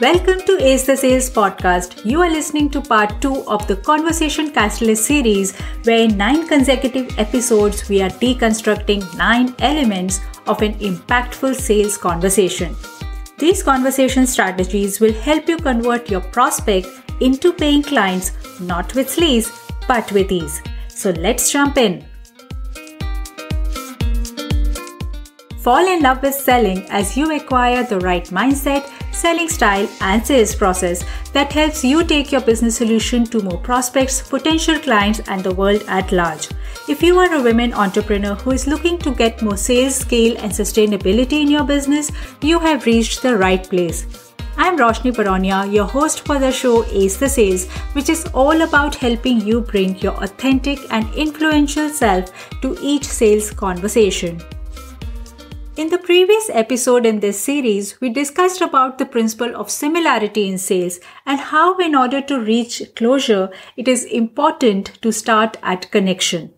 Welcome to Ace the Sales podcast. You are listening to part 2 of the Conversation Catalyst series, where in 9 consecutive episodes we are deconstructing 9 elements of an impactful sales conversation. These conversation strategies will help you convert your prospect into paying clients, not with sleaze, but with ease. So let's jump in. Fall in love with selling as you acquire the right mindset, selling style, and sales process that helps you take your business solution to more prospects, potential clients, and the world at large. If you are a women entrepreneur who is looking to get more sales, scale, and sustainability in your business, you have reached the right place. I'm Roshni Baronia, your host for the show Ace the Sales, which is all about helping you bring your authentic and influential self to each sales conversation. In the previous episode in this series, we discussed about the principle of similarity in sales and how in order to reach closure, it is important to start at connection.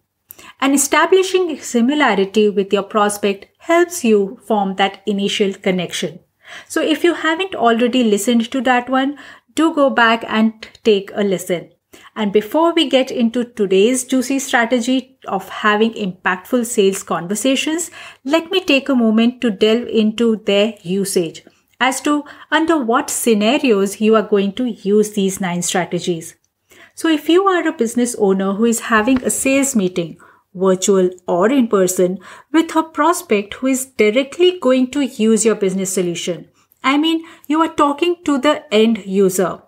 And establishing similarity with your prospect helps you form that initial connection. So if you haven't already listened to that one, do go back and take a listen. And before we get into today's juicy strategy of having impactful sales conversations, let me take a moment to delve into their usage as to under what scenarios you are going to use these 9 strategies. So if you are a business owner who is having a sales meeting, virtual or in person, with a prospect who is directly going to use your business solution, you are talking to the end user.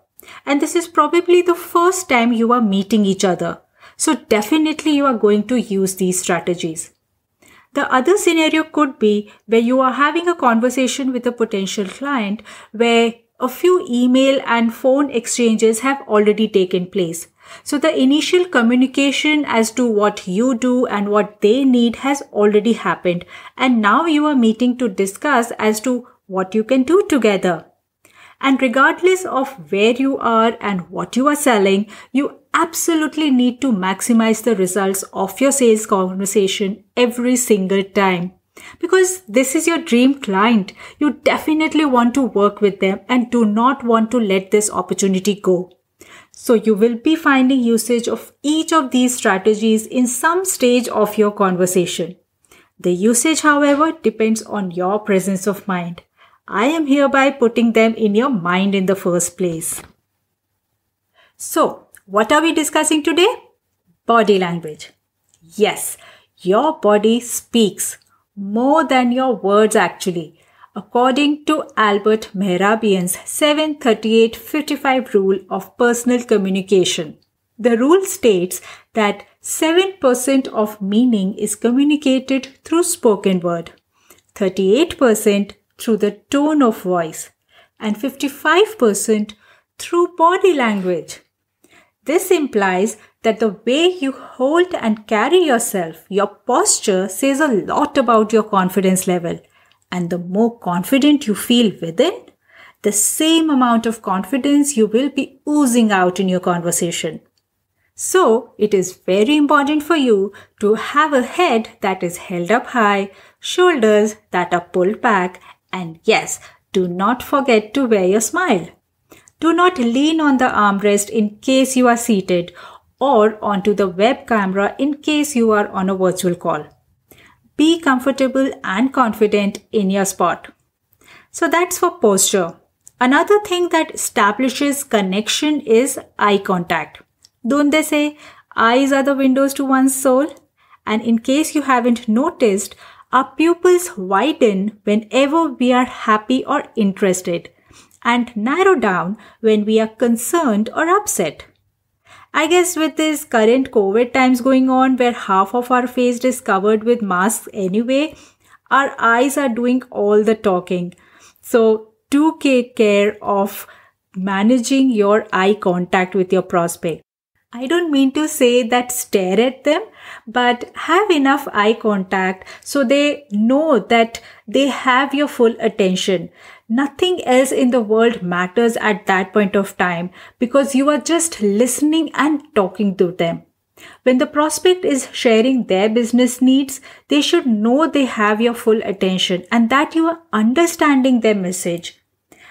And this is probably the first time you are meeting each other. So definitely you are going to use these strategies. The other scenario could be where you are having a conversation with a potential client where a few email and phone exchanges have already taken place. So the initial communication as to what you do and what they need has already happened. And now you are meeting to discuss as to what you can do together. And regardless of where you are and what you are selling, you absolutely need to maximize the results of your sales conversation every single time. Because this is your dream client. You definitely want to work with them and do not want to let this opportunity go. So you will be finding usage of each of these strategies in some stage of your conversation. The usage, however, depends on your presence of mind. I am hereby putting them in your mind in the first place. So, what are we discussing today? Body language. Yes, your body speaks more than your words actually, according to Albert Mehrabian's 738-55 rule of personal communication. The rule states that 7% of meaning is communicated through spoken word, 38% through the tone of voice, and 55% through body language. This implies that the way you hold and carry yourself, your posture, says a lot about your confidence level. And the more confident you feel within, the same amount of confidence you will be oozing out in your conversation. So, it is very important for you to have a head that is held up high, shoulders that are pulled back, and yes, do not forget to wear your smile. Do not lean on the armrest in case you are seated or onto the web camera in case you are on a virtual call. Be comfortable and confident in your spot. So that's for posture. Another thing that establishes connection is eye contact. Don't they say eyes are the windows to one's soul? And in case you haven't noticed, our pupils widen whenever we are happy or interested and narrow down when we are concerned or upset. I guess with this current COVID times going on where half of our face is covered with masks anyway, our eyes are doing all the talking. So do take care of managing your eye contact with your prospect. I don't mean to say that stare at them, but have enough eye contact so they know that they have your full attention. Nothing else in the world matters at that point of time because you are just listening and talking to them. When the prospect is sharing their business needs, they should know they have your full attention and that you are understanding their message.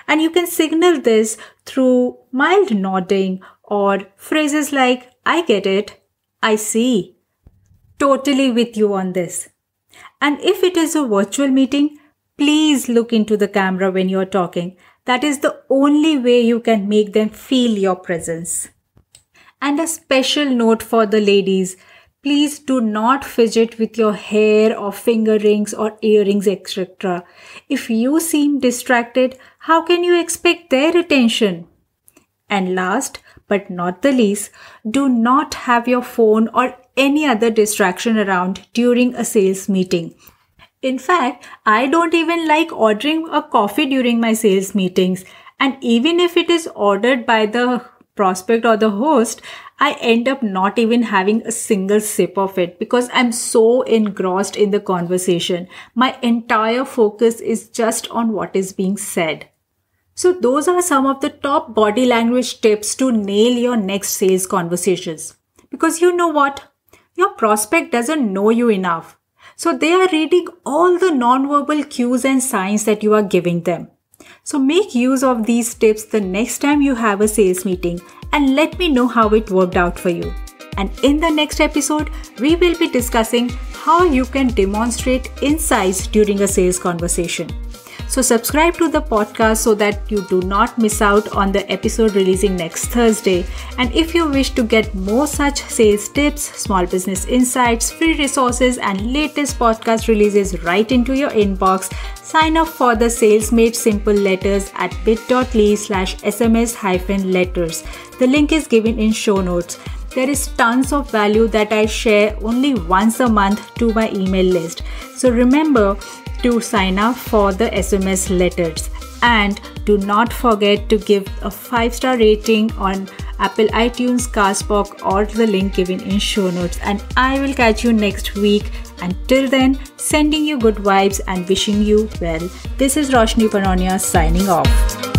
And you can signal this through mild nodding or phrases like, I get it, I see, totally with you on this. And if it is a virtual meeting, please look into the camera when you're talking. That is the only way you can make them feel your presence. And a special note for the ladies, please do not fidget with your hair or finger rings or earrings, etc. If you seem distracted, how can you expect their attention? And last but not the least, do not have your phone or any other distraction around during a sales meeting. In fact, I don't even like ordering a coffee during my sales meetings. And even if it is ordered by the prospect or the host, I end up not even having a single sip of it because I'm so engrossed in the conversation. My entire focus is just on what is being said. So those are some of the top body language tips to nail your next sales conversations. Because you know what? Your prospect doesn't know you enough. So they are reading all the nonverbal cues and signs that you are giving them. So make use of these tips the next time you have a sales meeting and let me know how it worked out for you. And in the next episode, we will be discussing how you can demonstrate insights during a sales conversation. So subscribe to the podcast so that you do not miss out on the episode releasing next Thursday. And if you wish to get more such sales tips, small business insights, free resources, and latest podcast releases right into your inbox, sign up for the Sales Made Simple letters at bit.ly/SMS-letters. The link is given in show notes. There is tons of value that I share only once a month to my email list. So remember to sign up for the SMS letters. And do not forget to give a 5-star rating on Apple iTunes, Castbox, or the link given in show notes. And I will catch you next week. Until then, sending you good vibes and wishing you well. This is Roshni Baronia signing off.